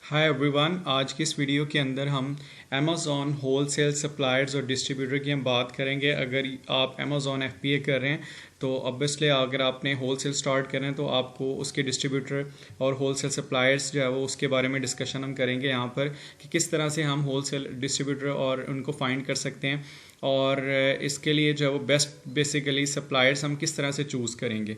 Hi everyone, आज की इस वीडियो के अंदर हम अमेज़ॉन होलसेल सप्लायर्स और डिस्ट्रीब्यूटर की हम बात करेंगे। अगर आप अमेज़ॉन एफबीए कर रहे हैं तो ऑब्वियसली अगर आपने होलसेल स्टार्ट कर रहे हैं तो आपको उसके डिस्ट्रीब्यूटर और होलसेल सप्लायर्स जो है वो उसके बारे में डिस्कशन हम करेंगे यहाँ पर कि किस तरह से हम होलसेल डिस्ट्रीब्यूटर और उनको फाइंड कर सकते हैं और इसके लिए जो है वो बेस्ट बेसिकली सप्लायर्स हम किस तरह से चूज़ करेंगे।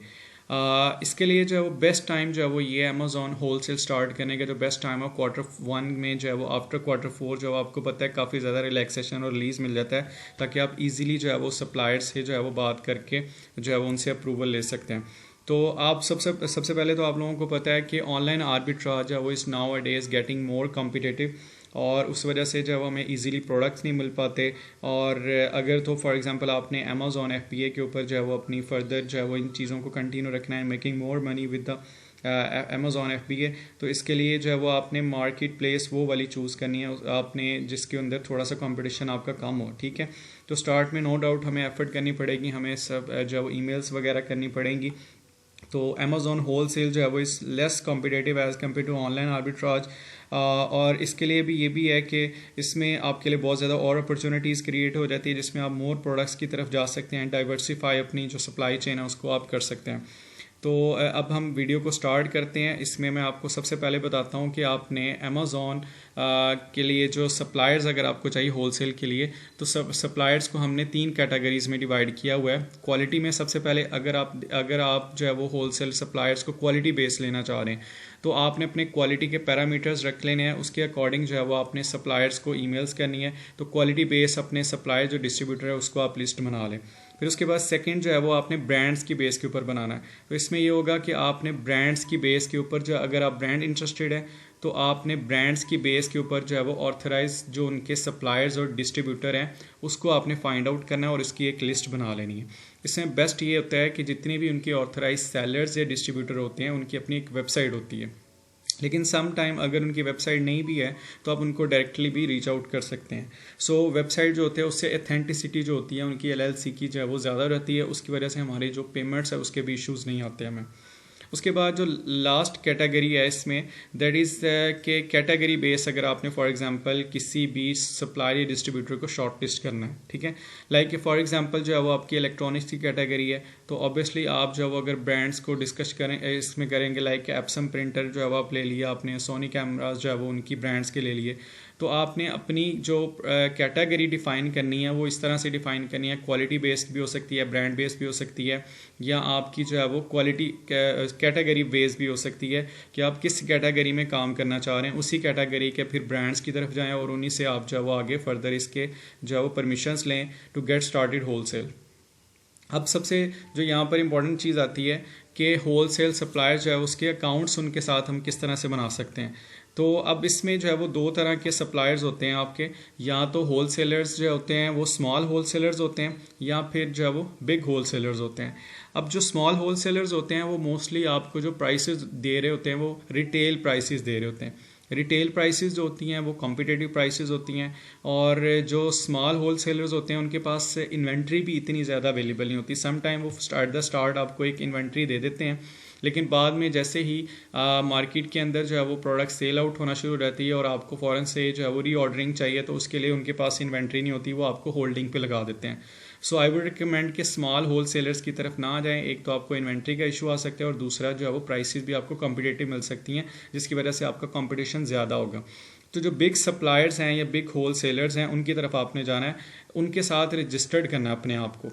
इसके लिए जो है वो बेस्ट टाइम जो है वो ये अमेज़ॉन होलसेल स्टार्ट करने का जो बेस्ट टाइम है Q1 में जो है वो आफ्टर Q4 जो आपको पता है काफ़ी ज़्यादा रिलैक्सेशन और रिलीज़ मिल जाता है ताकि आप इजीली जो है वो सप्लायर से जो है वो बात करके जो है वो उनसे अप्रूवल ले सकते हैं। तो आप सबसे पहले तो आप लोगों को पता है कि ऑनलाइन आर्बिट्राज है वो इस नाउ अ डेज गेटिंग मोर कॉम्पिटिटिव और उस वजह से जब हमें इजीली प्रोडक्ट्स नहीं मिल पाते। और अगर तो फॉर एग्जांपल आपने अमेज़ॉन एफबीए के ऊपर जो है वो अपनी फर्दर जो है वो इन चीज़ों को कंटिन्यू रखना है, making more money with the Amazon FBA, तो इसके लिए जो है वो आपने मार्केट प्लेस वो वाली चूज़ करनी है आपने जिसके अंदर थोड़ा सा कंपटीशन आपका कम हो। ठीक है, तो स्टार्ट में नो डाउट हमें एफर्ट करनी पड़ेगी, हमें सब जो है ईमेल्स वगैरह करनी पड़ेंगी। तो अमेज़ॉन होल सेल जो है वो इस less competitive as compare to online arbitrage. और इसके लिए भी ये भी है कि इसमें आपके लिए बहुत ज़्यादा और अपॉर्चुनिटीज़ क्रिएट हो जाती है जिसमें आप मोर प्रोडक्ट्स की तरफ जा सकते हैं, डाइवर्सिफाई अपनी जो सप्लाई चेन है उसको आप कर सकते हैं। तो अब हम वीडियो को स्टार्ट करते हैं। इसमें मैं आपको सबसे पहले बताता हूँ कि आपने अमेज़ॉन के लिए जो सप्लायर्स अगर आपको चाहिए होलसेल के लिए तो सप्लायर्स को हमने 3 कैटेगरीज में डिवाइड किया हुआ है। क्वालिटी में सबसे पहले अगर आप जो है वो होलसेल सप्लायर्स को क्वालिटी बेस लेना चाह रहे हैं तो आपने अपने क्वालिटी के पैरामीटर्स रख लेने हैं, उसके अकॉर्डिंग जो है वो आपने सप्लायर्स को ईमेल्स करनी है। तो क्वालिटी बेस अपने सप्लायर जो डिस्ट्रीब्यूटर है उसको आप लिस्ट बना लें। फिर उसके बाद सेकंड जो है वो आपने ब्रांड्स की बेस के ऊपर बनाना है। तो इसमें ये होगा कि आपने ब्रांड्स की बेस के ऊपर जो अगर आप ब्रांड इंटरेस्टेड है तो आपने ब्रांड्स की बेस के ऊपर जो है वो ऑथराइज जो उनके सप्लायर्स और डिस्ट्रीब्यूटर हैं उसको आपने फाइंड आउट करना है और इसकी एक लिस्ट बना लेनी है। इसमें बेस्ट ये होता है कि जितने भी उनके ऑथराइज सेलर्स या डिस्ट्रीब्यूटर होते हैं उनकी अपनी एक वेबसाइट होती है, लेकिन सम टाइम अगर उनकी वेबसाइट नहीं भी है तो आप उनको डायरेक्टली भी रीच आउट कर सकते हैं। सो वेबसाइट जो होते हैं उससे ऑथेंटिसिटी जो होती है उनकी एलएलसी की जो है वो ज़्यादा रहती है, उसकी वजह से हमारी जो पेमेंट्स है उसके भी इश्यूज़ नहीं आते हमें। उसके बाद जो लास्ट कैटेगरी है इसमें दैट इज़ के कैटेगरी बेस अगर आपने फॉर एग्जांपल किसी भी सप्लायर या डिस्ट्रीब्यूटर को शॉर्ट लिस्ट करना है, ठीक है, लाइक फॉर एग्जांपल जो है वो आपकी इलेक्ट्रॉनिक्स की कैटेगरी है तो ऑब्वियसली आप जो है वो अगर ब्रांड्स को डिस्कस करें इसमें करेंगे लाइक एप्सम प्रिंटर जो है वो आप ले लिया, आपने सोनी कैमराज जो है वो उनकी ब्रांड्स के ले लिए। तो आपने अपनी जो कैटेगरी डिफ़ाइन करनी है वो इस तरह से डिफ़ाइन करनी है, क्वालिटी बेस्ड भी हो सकती है, ब्रांड बेस्ड भी हो सकती है, या आपकी जो है वो क्वालिटी कैटेगरी बेस्ड भी हो सकती है कि आप किस कैटेगरी में काम करना चाह रहे हैं, उसी कैटेगरी के फिर ब्रांड्स की तरफ जाएं और उन्हीं से आप जो है वो आगे फर्दर इसके जो है वो परमिशंस लें टू गेट स्टार्टेड होलसेल। अब सबसे जो यहाँ पर इंपॉर्टेंट चीज़ आती है कि होलसेल सप्लायर जो है उसके अकाउंट्स उनके साथ हम किस तरह से बना सकते हैं। तो अब इसमें जो है वो 2 तरह के सप्लायर्स होते हैं आपके, या तो होलसेलर्स जो होते हैं वो स्मॉल होलसेलर्स होते हैं या फिर जो है वो बिग होलसेलर्स होते हैं। अब जो स्मॉल होलसेलर्स होते हैं वो मोस्टली आपको जो प्राइसेस दे रहे होते हैं वो रिटेल प्राइसेस दे रहे होते हैं। रिटेल प्राइसेस जो होती हैं वो कॉम्पिटिटिव प्राइसेस होती हैं और जो स्मॉल होलसेलर्स होते हैं उनके पास इन्वेंट्री भी इतनी ज़्यादा अवेलेबल नहीं होती। सम टाइम वो स्टार्ट आपको एक इन्वेंट्री दे देते हैं, लेकिन बाद में जैसे ही मार्केट के अंदर जो है वो प्रोडक्ट सेल आउट होना शुरू हो जाती है और आपको फ़ौरन से जो है वो रीऑर्डरिंग चाहिए तो उसके लिए उनके पास इन्वेंट्री नहीं होती, वो आपको होल्डिंग पे लगा देते हैं। सो आई वुड रिकमेंड कि स्मॉल होलसेलर्स की तरफ ना जाएं। एक तो आपको इन्वेंट्री का इशू आ सकता है और दूसरा जो है वो प्राइसेस भी आपको कॉम्पिटिटिव मिल सकती हैं जिसकी वजह से आपका कंपटीशन ज़्यादा होगा। तो जो बिग सप्लायर्स हैं या बिग होलसेलर्स हैं उनकी तरफ आपने जाना है, उनके साथ रजिस्टर्ड करना है अपने आप को।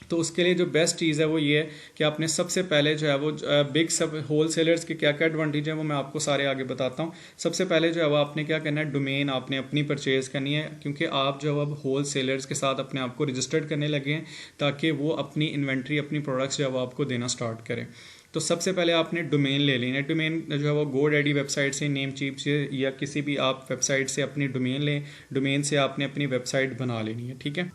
तो उसके लिए जो बेस्ट चीज़ है वो ये है कि आपने सबसे पहले जो है वो बिग सब होलसेलर्स के क्या क्या एडवांटेज है वो मैं आपको सारे आगे बताता हूँ। सबसे पहले जो है वो आपने क्या करना है, डोमेन आपने अपनी परचेज़ करनी है, क्योंकि आप जो है अब होलसेलर्स के साथ अपने आप को रजिस्टर्ड करने लगे हैं ताकि वो अपनी इन्वेंट्री अपनी प्रोडक्ट्स जो है वो आपको देना स्टार्ट करें। तो सबसे पहले आपने डोमेन ले लेना है। डोमेन जो है वो GoDaddy वेबसाइट से, नेमचीप से या किसी भी आप वेबसाइट से अपनी डोमेन लें, डोमेन से आपने अपनी वेबसाइट बना लेनी है। ठीक है,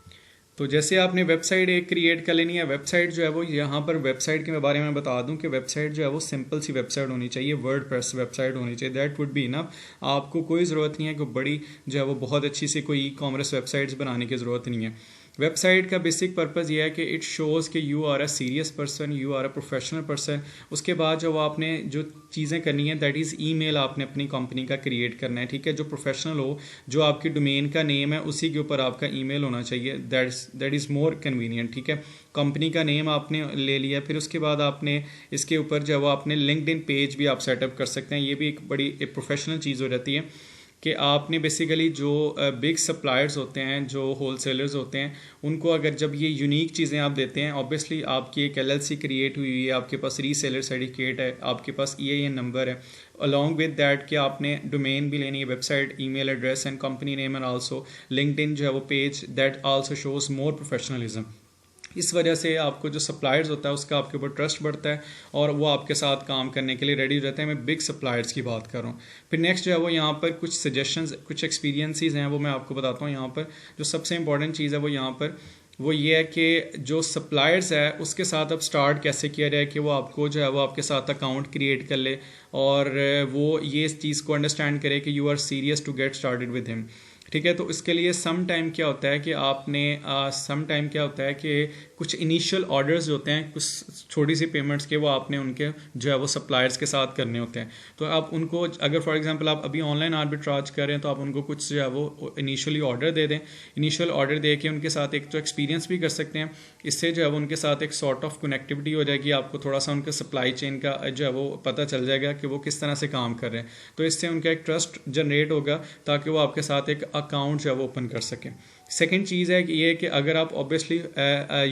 तो जैसे आपने वेबसाइट एक क्रिएट कर लेनी है, वेबसाइट जो है वो यहाँ पर वेबसाइट के बारे में बता दूं कि वेबसाइट जो है वो सिंपल सी वेबसाइट होनी चाहिए, वर्डप्रेस वेबसाइट होनी चाहिए, दैट वुड बी इनफ। आपको कोई ज़रूरत नहीं है कि बड़ी जो है वो बहुत अच्छी सी कोई ई कॉमर्स वेबसाइट्स बनाने की ज़रूरत नहीं है। वेबसाइट का बेसिक पर्पज़ ये है कि इट शोज़ कि you are a serious person, you are a professional person. उसके बाद जो आपने जो चीज़ें करनी है दैट इज़ ईमेल आपने अपनी कंपनी का क्रिएट करना है, ठीक है, जो प्रोफेशनल हो, जो आपकी डोमेन का नेम है उसी के ऊपर आपका ईमेल होना चाहिए। दैट इज़ मोर कन्वीनियंट, ठीक है। कंपनी का नेम आपने ले लिया, फिर उसके बाद आपने इसके ऊपर जो आपने लिंक्डइन पेज भी आप सेटअप कर सकते हैं। ये भी एक बड़ी प्रोफेशनल चीज़ हो जाती है कि आपने बेसिकली जो बिग सप्लायर्स होते हैं, जो होल सेलर्स होते हैं, उनको अगर जब ये यूनिक चीज़ें आप देते हैं, ऑब्वियसली आपकी एक LLC क्रिएट हुई है, आपके पास रीसेलर सर्टिफिकेट है, आपके पास EIN नंबर है, अलॉन्ग विद दैट कि आपने डोमेन भी लेनी है, website, email address and company name and also LinkedIn जो है वो page, that also shows more professionalism. इस वजह से आपको जो सप्लायर्स होता है उसका आपके ऊपर ट्रस्ट बढ़ता है और वो आपके साथ काम करने के लिए रेडी रहते हैं। मैं बिग सप्लायर्स की बात कर रहा हूँ। फिर नेक्स्ट जो है वो यहाँ पर कुछ सजेशंस, कुछ एक्सपीरियंसेस हैं वो मैं आपको बताता हूँ। यहाँ पर जो सबसे इंपॉर्टेंट चीज़ है वो यहाँ पर वो ये है कि जो सप्लायर्स है उसके साथ अब स्टार्ट कैसे किया जाए कि वो आपको जो है वो आपके साथ अकाउंट क्रिएट कर ले और वो ये इस चीज़ को अंडरस्टैंड करे कि you are serious to get started with him, ठीक है। तो इसके लिए सम टाइम क्या होता है कि आपने सम टाइम क्या होता है कि कुछ इनिशियल ऑर्डर्स होते हैं, कुछ छोटी सी पेमेंट्स के, वो आपने उनके जो है वो सप्लायर्स के साथ करने होते हैं। तो आप उनको अगर फॉर एग्जांपल आप अभी ऑनलाइन आर्बिट्राज कर रहे हैं तो आप उनको कुछ जो है वो इनिशियली ऑर्डर दे दें। इनिशियल ऑर्डर दे के उनके साथ एक तो एक्सपीरियंस भी कर सकते हैं, इससे जो है वो उनके साथ एक सॉर्ट ऑफ कनेक्टिविटी हो जाएगी, आपको थोड़ा सा उनके सप्लाई चेन का जो है वो पता चल जाएगा कि वो किस तरह से काम कर रहे हैं। तो इससे उनका एक ट्रस्ट जनरेट होगा ताकि वो आपके साथ एक अकाउंट जो है वो ओपन कर सकें। सेकेंड चीज़ है कि ये कि अगर आप ऑब्वियसली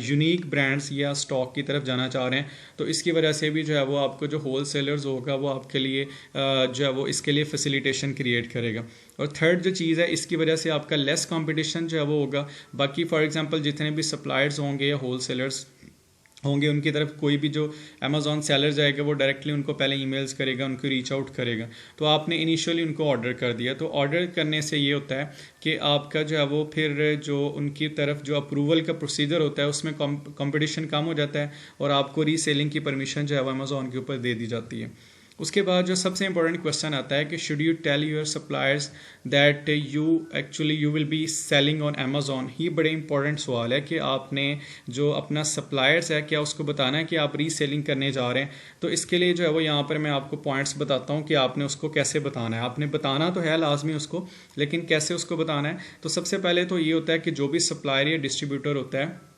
यूनिक ब्रांड्स या स्टॉक की तरफ जाना चाह रहे हैं तो इसकी वजह से भी जो है वो आपको जो होल सेलर्स होगा वो आपके लिए जो है वो इसके लिए फैसिलिटेशन क्रिएट करेगा। और थर्ड जो चीज़ है, इसकी वजह से आपका लेस कंपटीशन जो है वो होगा। बाकी फॉर एग्जांपल जितने भी सप्लायर्स होंगे या होल सेलर्स होंगे उनकी तरफ कोई भी जो अमेज़ॉन सेलर जाएगा वो डायरेक्टली उनको पहले ईमेल्स करेगा, उनको रीच आउट करेगा। तो आपने इनिशियली उनको ऑर्डर कर दिया, तो ऑर्डर करने से ये होता है कि आपका जो है वो फिर जो उनकी तरफ जो अप्रूवल का प्रोसीजर होता है उसमें कंपटीशन कम हो जाता है और आपको रीसेलिंग की परमिशन जो है वो अमेज़ॉन के ऊपर दे दी जाती है। उसके बाद जो सबसे इंपॉर्टेंट क्वेश्चन आता है कि should you tell your suppliers that you will be selling on Amazon. ये बड़े इंपॉर्टेंट सवाल है कि आपने जो अपना सप्लायर्स है क्या उसको बताना है कि आप रीसेलिंग करने जा रहे हैं। तो इसके लिए जो है वो यहाँ पर मैं आपको पॉइंट्स बताता हूँ कि आपने उसको कैसे बताना है। आपने बताना तो है लाजमी उसको, लेकिन कैसे उसको बताना है। तो सबसे पहले तो ये होता है कि जो भी सप्लायर या डिस्ट्रीब्यूटर होता है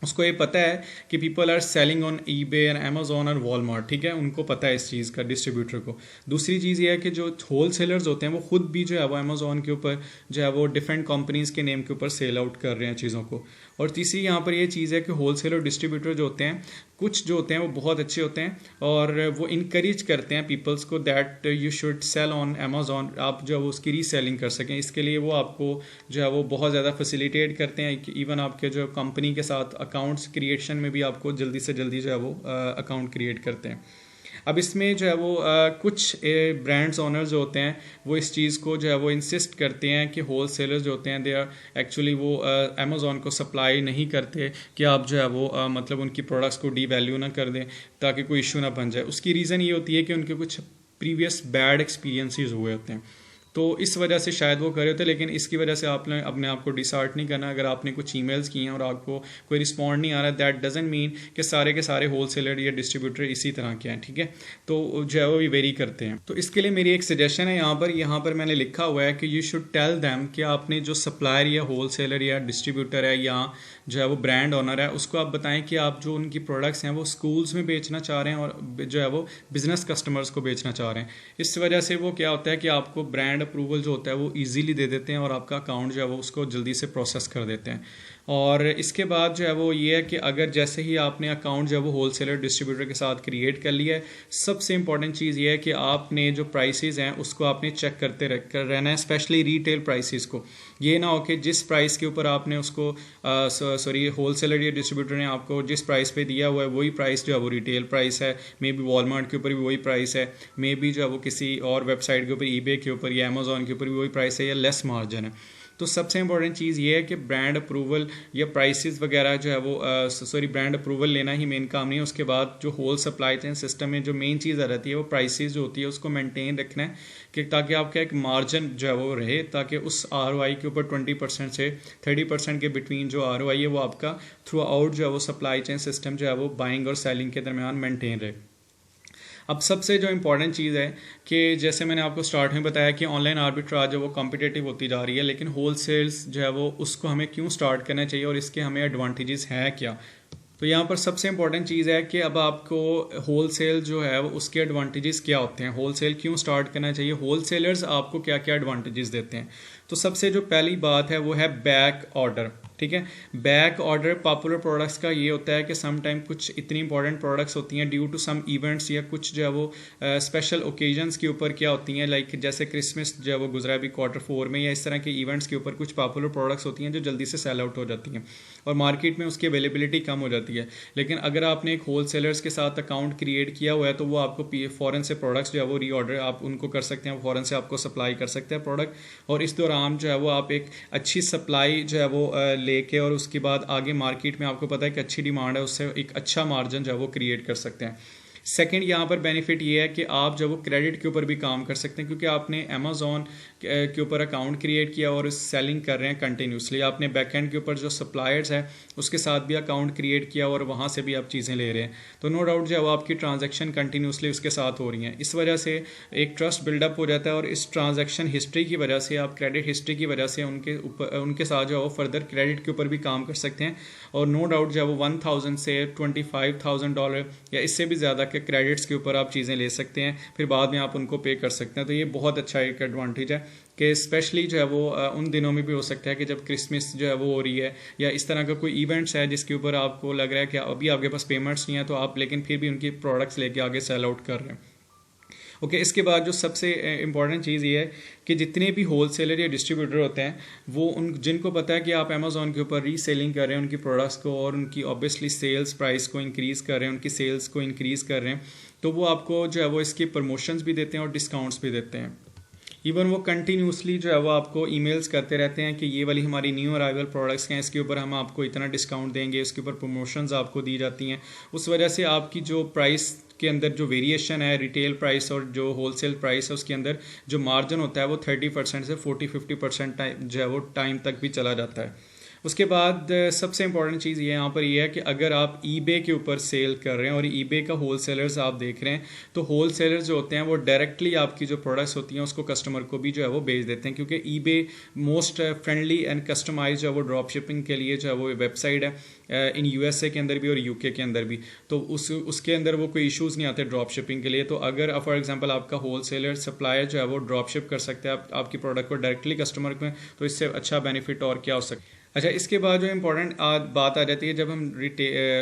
उसको ये पता है कि people are selling on eBay and Amazon और वॉलमार्ट, ठीक है, उनको पता है इस चीज़ का, डिस्ट्रीब्यूटर को। दूसरी चीज़ ये है कि जो होल सेलर्स होते हैं वो खुद भी जो है वो अमेज़ॉन के ऊपर जो है वो डिफरेंट कंपनीज़ के नेम के ऊपर सेल आउट कर रहे हैं चीज़ों को। और तीसरी यहाँ पर ये चीज़ है कि होल सेलर डिस्ट्रीब्यूटर जो होते हैं, कुछ जो होते हैं वो बहुत अच्छे होते हैं और वो इनकरेज करते हैं पीपल्स को that you should sell on Amazon, आप जो है वो उसकी रीसेलिंग कर सकें। इसके लिए वो आपको जो है वो बहुत ज़्यादा फैसिलिटेट करते हैं। इवन आपके जो कंपनी के साथ अकाउंट्स क्रिएशन में भी आपको जल्दी से जल्दी जो है वो अकाउंट क्रिएट करते हैं। अब इसमें जो है वो कुछ ब्रांड्स ओनर्स जो होते हैं वो इस चीज़ को जो है वो इंसिस्ट करते हैं कि होल सेलर्स जो होते हैं दे आर एक्चुअली वो अमेज़ॉन को सप्लाई नहीं करते कि आप जो है वो मतलब उनकी प्रोडक्ट्स को डी वैल्यू ना कर दें ताकि कोई इशू ना बन जाए। उसकी रीज़न ये होती है कि उनके कुछ प्रीवियस बैड एक्सपीरियंसेस हुए होते हैं, तो इस वजह से शायद वो कर रहे होते। लेकिन इसकी वजह से आपने अपने आप को डिसहार्ट नहीं करना। अगर आपने कुछ ईमेल्स किए हैं और आपको कोई रिस्पॉन्ड नहीं आ रहा, दैट डजंट मीन कि सारे के सारे होल सेलर या डिस्ट्रीब्यूटर इसी तरह के हैं, ठीक है। तो जो है वो भी वेरी करते हैं। तो इसके लिए मेरी एक सजेशन है, यहाँ पर मैंने लिखा हुआ है कि यू शुड टेल दैम कि आपने जो सप्लायर या होल सेलर या डिस्ट्रीब्यूटर है या जो है वो ब्रांड ओनर है उसको आप बताएं कि आप जो उनकी प्रोडक्ट्स हैं वो स्कूल्स में बेचना चाह रहे हैं और जो है वो बिजनेस कस्टमर्स को बेचना चाह रहे हैं। इस वजह से वो क्या होता है कि आपको ब्रांड अप्रूवल जो होता है वो इजीली दे देते हैं और आपका अकाउंट जो है वो उसको जल्दी से प्रोसेस कर देते हैं। और इसके बाद जो है वो ये है कि अगर जैसे ही आपने अकाउंट जो है वो होल सेलर डिस्ट्रीब्यूटर के साथ क्रिएट कर लिया है, सबसे इंपॉर्टेंट चीज़ ये है कि आपने जो प्राइसेस हैं उसको आपने चेक करते रहना है, स्पेशली रिटेल प्राइसेस को। ये ना हो कि जिस प्राइस के ऊपर आपने उसको होल सेलर या डिस्ट्रीब्यूटर ने आपको जिस प्राइस पे दिया हुआ है वही प्राइस जो है वो रिटेल प्राइस है, मे बी वॉलमार्ट के ऊपर भी वही प्राइस है, मे बी जो है वो किसी और वेबसाइट के ऊपर eBay के ऊपर या अमेज़ॉन के ऊपर भी वही प्राइस है या लेस मार्जिन है। तो सबसे इंपॉर्टेंट चीज़ ये है कि ब्रांड अप्रूवल या प्राइसेस वगैरह जो है वो ब्रांड अप्रूवल लेना ही मेन काम नहीं है। उसके बाद जो होल सप्लाई चेन सिस्टम में जो मेन चीज़ आ जाती है वो प्राइसेस जो होती है उसको मेंटेन रखना है कि ताकि आपका एक मार्जिन जो है वो रहे, ताकि उस ROI के ऊपर 20% से 30% के बिटवीन जो ROI है वो आपका थ्रू आउट जो है वो सप्लाई चेन सिस्टम जो है वो बाइंग और सेलिंग के दरमियान मेंटेन रहे। अब सबसे जो इंपॉर्टेंट चीज़ है कि जैसे मैंने आपको स्टार्ट में बताया कि ऑनलाइन आर्बिट्राज जो वो कॉम्पिटेटिव होती जा रही है, लेकिन होल सेल्स जो है वो उसको हमें क्यों स्टार्ट करना चाहिए और इसके हमें एडवांटेजेस हैं क्या। तो यहाँ पर सबसे इंपॉर्टेंट चीज़ है कि अब आपको होल सेल जो है वो उसके एडवांटेजेस क्या होते हैं, होल सेल क्यों स्टार्ट करना चाहिए, होल सेलर्स आपको क्या क्या एडवांटेजेस देते हैं। तो सबसे जो पहली बात है वो है बैक ऑर्डर। ठीक है, बैक ऑर्डर पॉपुलर प्रोडक्ट्स का ये होता है कि सम टाइम कुछ इतनी इंपॉर्टेंट प्रोडक्ट्स होती हैं ड्यू टू सम इवेंट्स या कुछ जो है वो स्पेशल ओकेजन्स के ऊपर क्या होती हैं, लाइक जैसे क्रिसमस जो है वो गुजरा अभी Q4 में, या इस तरह के इवेंट्स के ऊपर कुछ पॉपुलर प्रोडक्ट्स होती हैं जो जल्दी से सेल आउट हो जाती हैं और मार्केट में उसकी अवेलेबिलिटी कम हो जाती है। लेकिन अगर आपने एक होल सेलर्स के साथ अकाउंट क्रिएट किया हुआ है तो वो आपको फ़ौरन से प्रोडक्ट्स जो है वो रीऑर्डर आप उनको कर सकते हैं, फ़ौरन से आपको सप्लाई कर सकते हैं प्रोडक्ट, और इस दौरान जो है वो आप एक अच्छी सप्लाई जो है वो लेके और उसके बाद आगे मार्केट में आपको पता है कि अच्छी डिमांड है, उससे एक अच्छा मार्जिन जो है वो क्रिएट कर सकते हैं। सेकंड यहाँ पर बेनिफिट ये है कि आप जब वो क्रेडिट के ऊपर भी काम कर सकते हैं, क्योंकि आपने अमेज़ॉन के ऊपर अकाउंट क्रिएट किया और सेलिंग कर रहे हैं कंटिन्यूसली, आपने बैकएंड के ऊपर जो सप्लायर्स है उसके साथ भी अकाउंट क्रिएट किया और वहाँ से भी आप चीज़ें ले रहे हैं, तो नो डाउट जो है वो आपकी ट्रांजैक्शन कंटिन्यूसली उसके साथ हो रही हैं। इस वजह से एक ट्रस्ट बिल्डअप हो जाता है और इस ट्रांजैक्शन हिस्ट्री की वजह से, आप क्रेडिट हिस्ट्री की वजह से उनके साथ जो है वो फर्दर क्रेडिट के ऊपर भी काम कर सकते हैं, और नो डाउट जो है वो $1000 से $25,000 या इससे भी ज़्यादा के क्रेडिट्स के ऊपर आप चीज़ें ले सकते हैं, फिर बाद में आप उनको पे कर सकते हैं। तो ये बहुत अच्छा एक एडवांटेज है कि स्पेशली जो है वो उन दिनों में भी हो सकता है कि जब क्रिसमस जो है वो हो रही है या इस तरह का कोई इवेंट्स है जिसके ऊपर आपको लग रहा है कि अभी आपके पास पेमेंट्स नहीं है, तो आप लेकिन फिर भी उनकी प्रोडक्ट्स लेके आगे सेल आउट कर रहे हैं। ओके, इसके बाद जो सबसे इंपॉर्टेंट चीज़ ये है कि जितने भी होल सेलर या डिस्ट्रीब्यूटर होते हैं वो जिनको पता है कि आप अमेज़ॉन के ऊपर रीसेलिंग कर रहे हैं उनकी प्रोडक्ट्स को और उनकी ऑब्वियसली सेल्स प्राइस को इंक्रीज़ कर रहे हैं, उनकी सेल्स को इंक्रीज़ कर रहे हैं, तो वो आपको जो है वो इसकी प्रमोशंस भी देते हैं और डिस्काउंट्स भी देते हैं। इवन वो कंटिन्यूसली जो है वो आपको ईमेल्स करते रहते हैं कि ये वाली हमारी न्यू अराइवल प्रोडक्ट्स हैं, इसके ऊपर हम आपको इतना डिस्काउंट देंगे, इसके ऊपर प्रमोशंस आपको दी जाती हैं। उस वजह से आपकी जो प्राइस के अंदर जो वेरिएशन है रिटेल प्राइस और जो होलसेल प्राइस है उसके अंदर जो मार्जिन होता है वो 30% से 40-50% टाइम जो है वो टाइम तक भी चला जाता है। उसके बाद सबसे इंपॉर्टेंट चीज़ ये यहाँ पर ये है कि अगर आप ईबे के ऊपर सेल कर रहे हैं और ईबे का होलसेलर्स आप देख रहे हैं, तो होलसेलर्स जो होते हैं वो डायरेक्टली आपकी जो प्रोडक्ट्स होती हैं उसको कस्टमर को भी जो है वो भेज देते हैं, क्योंकि eBay most friendly and customise जो है वो ड्रॉप शिपिंग के लिए जो है वो वेबसाइट है इन USA के अंदर भी और UK के अंदर भी, तो उसके अंदर वो कोई इश्यूज़ नहीं आते ड्रॉप शिपिंग के लिए। तो अगर फॉर एग्जांपल आपका होलसेलर सप्लायर जो है वो ड्रॉप शिप कर सकते हैं आपकी प्रोडक्ट को डायरेक्टली कस्टमर में, तो इससे अच्छा बेनिफिट और क्या हो सकता है। अच्छा, इसके बाद जो इंपॉर्टेंट बात आ जाती है, जब हम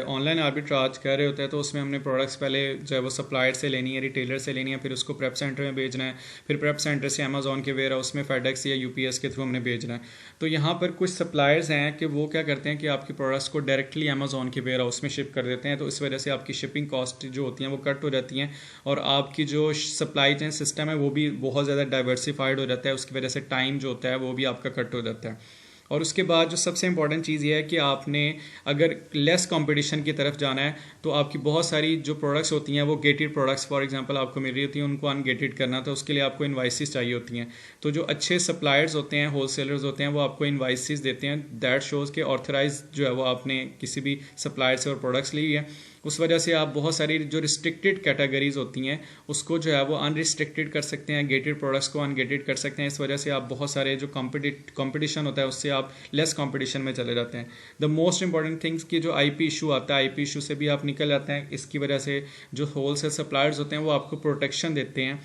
ऑनलाइन आर्बिट्राज कर रहे होते हैं तो उसमें हमने प्रोडक्ट्स पहले जो है वो सप्लायर से लेनी है, रिटेलर से लेनी है, फिर उसको प्रेप सेंटर में भेजना है, फिर प्रेप सेंटर से अमेज़ॉन के वेयर हाउस में फेडेक्स या UPS के थ्रू हमने भेजना है। तो यहाँ पर कुछ सप्लायर्स हैं कि वो क्या करते हैं कि आपकी प्रोडक्ट्स को डायरेक्टली अमेज़ॉन के वेयर हाउस में शिप कर देते हैं, तो इस वजह से आपकी शिपिंग कॉस्ट जो होती हैं वो कट हो जाती हैं और आपकी जो सप्लाई चेन सिस्टम है वो भी बहुत ज़्यादा डाइवर्सिफाइड हो जाता है, उसकी वजह से टाइम जो होता है वो भी आपका कट हो जाता है। और उसके बाद जो सबसे इंपॉर्टेंट चीज़ ये है कि आपने अगर लेस कंपटीशन की तरफ जाना है तो आपकी बहुत सारी जो प्रोडक्ट्स होती हैं वो गेटेड प्रोडक्ट्स फॉर एग्जांपल आपको मिल रही होती हैं, उनको अनगेटेड करना, तो उसके लिए आपको इनवाइसेस चाहिए होती हैं। तो जो अच्छे सप्लायर्स होते हैं, होलसेलर्स होते हैं, वो आपको इनवाइसेस देते हैं, दैट शोज़ के ऑथराइज जो है वो आपने किसी भी सप्लायर से और प्रोडक्ट्स ली है। उस वजह से आप बहुत सारी जो रिस्ट्रिक्टेड कैटेगरीज होती हैं उसको जो है वो अनरिस्ट्रिक्टेड कर सकते हैं, गेटेड प्रोडक्ट्स को अनगेटेड कर सकते हैं। इस वजह से आप बहुत सारे जो कंपटीशन होता है उससे आप लेस कंपटीशन में चले जाते हैं। द मोस्ट इंपॉर्टेंट थिंग्स कि जो IP इशू आता है, IP इशू से भी आप निकल जाते हैं। इसकी वजह से जो होलसेल सप्लायर्स होते हैं वो आपको प्रोटेक्शन देते हैं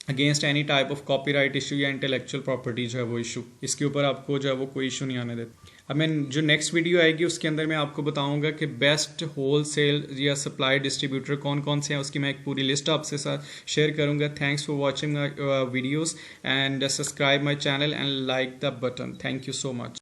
against any type of copyright issue या इंटेलेक्चुअल प्रॉपर्टी जो है वो इशू, इसके ऊपर आपको जो है वो कोई इशू नहीं आने देते। अब मैं जो नेक्स्ट वीडियो आएगी उसके अंदर मैं आपको बताऊंगा कि बेस्ट होलसेल या सप्लाई डिस्ट्रीब्यूटर कौन कौन से हैं, उसकी मैं एक पूरी लिस्ट आपसे साथ शेयर करूंगा। Thanks for watching videos and subscribe my channel and like the button. Thank you so much.